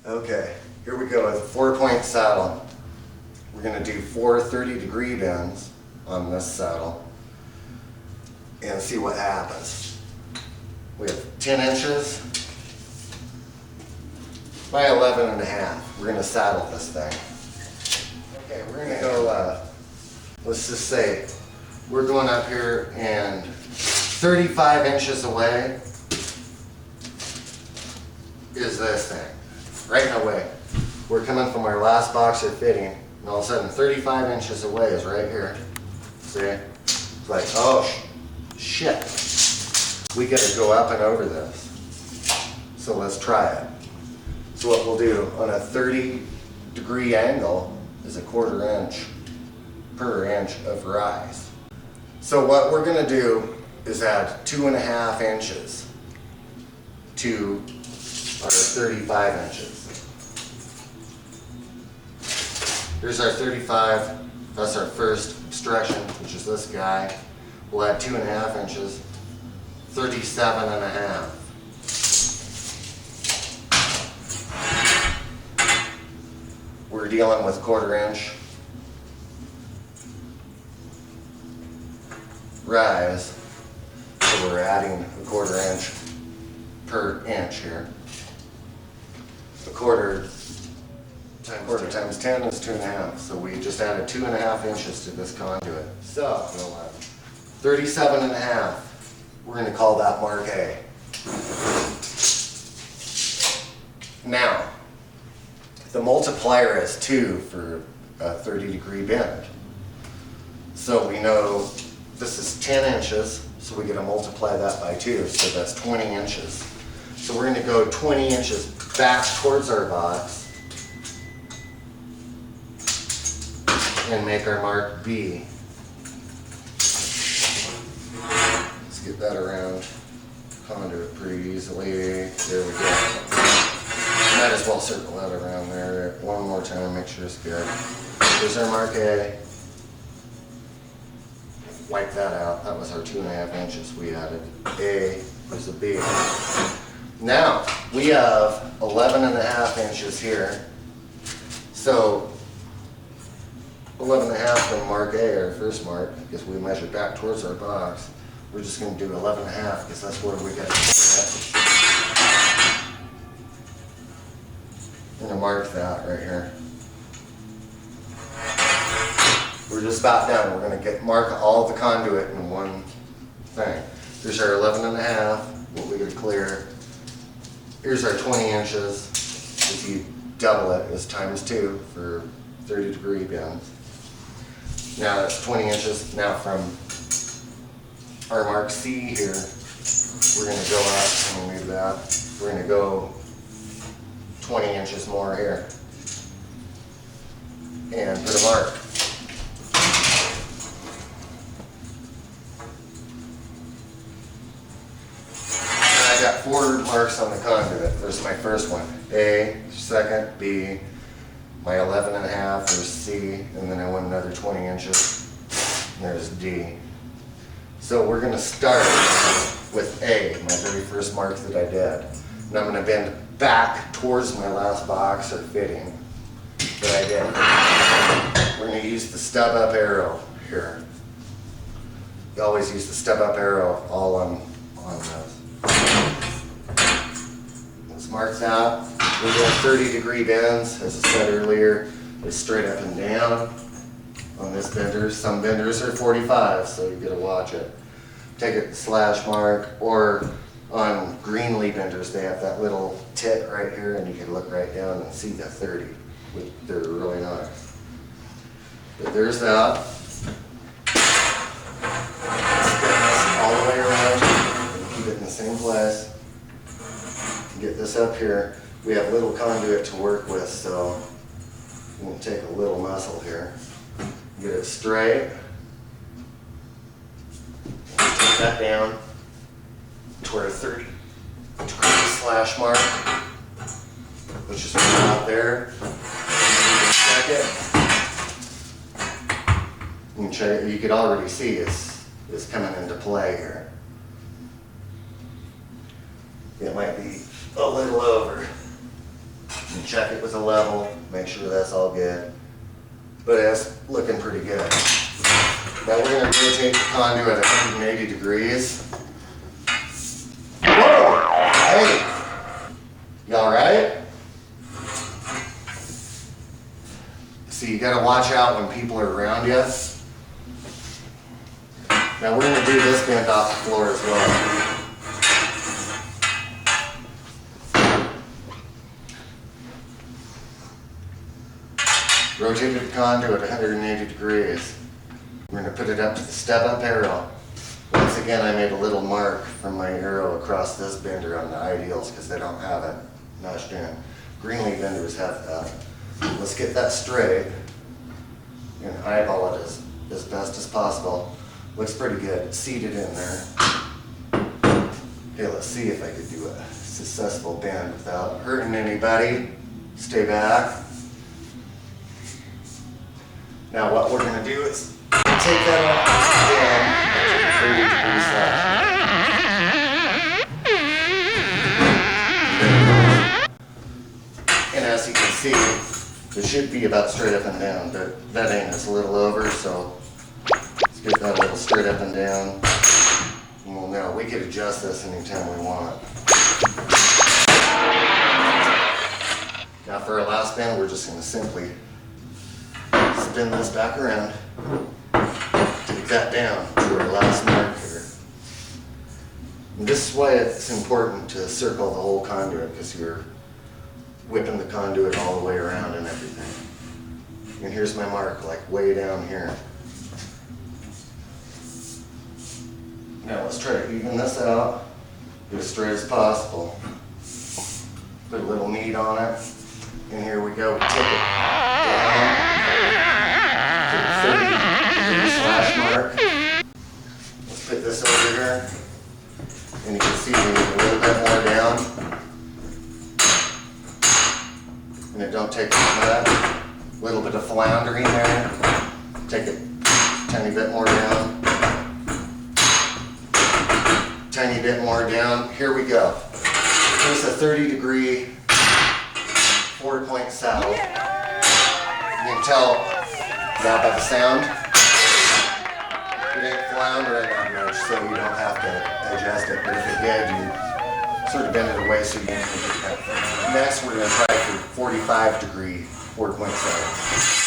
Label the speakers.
Speaker 1: Okay, here we go with a 4-point saddle. We're going to do 4 30-degree bends on this saddle and see what happens. We have 10 inches by 11.5. We're going to saddle this thing. Okay, we're going to go, let's just say, we're going up here and 35 inches away is this thing. Right in the way. We're coming from our last boxer fitting, and all of a sudden 35 inches away is right here. See? It's like, oh, shit. We gotta go up and over this. So let's try it. So what we'll do on a 30-degree angle is 1/4 inch per inch of rise. So what we're gonna do is add 2.5 inches to our 35 inches. Here's our 35, that's our first obstruction, which is this guy. We'll add 2.5 inches, 37.5. We're dealing with 1/4 inch rise, so we're adding 1/4 inch per inch here. 1/4 times 10 is 2.5, so we just added 2.5 inches to this conduit. So, 37.5, we're going to call that mark A. Now, the multiplier is 2 for a 30-degree bend. So we know this is 10 inches, so we got to multiply that by 2, so that's 20 inches. So we're going to go 20 inches back towards our box and make our mark B. Let's get that around conduit pretty easily. There we go. Might as well circle that around there one more time, make sure it's good. There's our mark A. Wipe that out. That was our 2.5 inches we added. A, there's a B. Now, we have 11.5 inches here. So, 11.5 from mark A, our first mark, because we measured back towards our box. We're just going to do 11.5 because that's where we got it. I'm going to mark that right here. We're just about done. We're going to mark all the conduit in one thing. There's our 11.5, what we got to clear. Here's our 20 inches. If you double it, it's times 2 for 30-degree bends. Now that's 20 inches. Now from our mark C here, we're going to go up, and we'll move that. We're going to go 20 inches more here and put a mark. And I got 4 marks on the conduit. There's my first one, A, second, B, my 11.5, there's C, and then I went another 20 inches, and there's D. So we're going to start with A, my very first mark that I did. And I'm going to bend back towards my last box or fitting that I did. We're going to use the stub up arrow here. You always use the stub up arrow all on this. Let's mark that. We have 30-degree bends, as I said earlier. It's straight up and down on this bender. Some benders are 45, so you got to watch it. Take a slash mark, or on Greenlee benders, they have that little tit right here, and you can look right down and see the 30. They're really nice. But there's that. All the way around. Keep it in the same place. Get this up here. We have little conduit to work with, so we'll take a little muscle here. Get it straight. Take that down to our 30-degree slash mark, which is out there. Check it. You could already see it's coming into play here. It might be a little over. check it with a level, make sure that's all good. But it's looking pretty good. Now we're going to rotate the conduit at 180 degrees. Whoa! Hey! You alright? See, you gotta watch out when people are around you. Now we're going to do this bend off the floor as well. Rotated the conduit at 180 degrees. We're going to put it up to the step-up arrow. Once again, I made a little mark from my arrow across this bender on the ideals because they don't have it notched in. Greenleaf benders have that. Let's get that straight and eyeball it as best as possible. Looks pretty good. It's seated in there. Okay, let's see if I could do a successful bend without hurting anybody. Stay back. Now what we're going to do is take that off and 30 degrees left. And as you can see, it should be about straight up and down, but that ain't. It's a little over, so let's get that a little straight up and down. And we'll know we can adjust this anytime we want. Now for our last bend, we're just going to simply spin this back around, take that down to our last mark here. And this is why it's important to circle the whole conduit, because you're whipping the conduit all the way around and everything. And here's my mark, like way down here. Now let's try to even this out, get as straight as possible. Put a little knead on it, and here we go. Take it down. 30 degree slash mark. Let's put this over here, and you can see we need a little bit more down, and it don't take much of that. A little bit of floundering there. Take it a tiny bit more down. Tiny bit more down. Here we go. Here's a 30 degree 4-point saddle. You can tell that by the sound. It ain't floundering that much, so you don't have to adjust it. But if it did, you sort of bend it away so you can get that. Next, we're going to try for 45 degree 4-point saddle.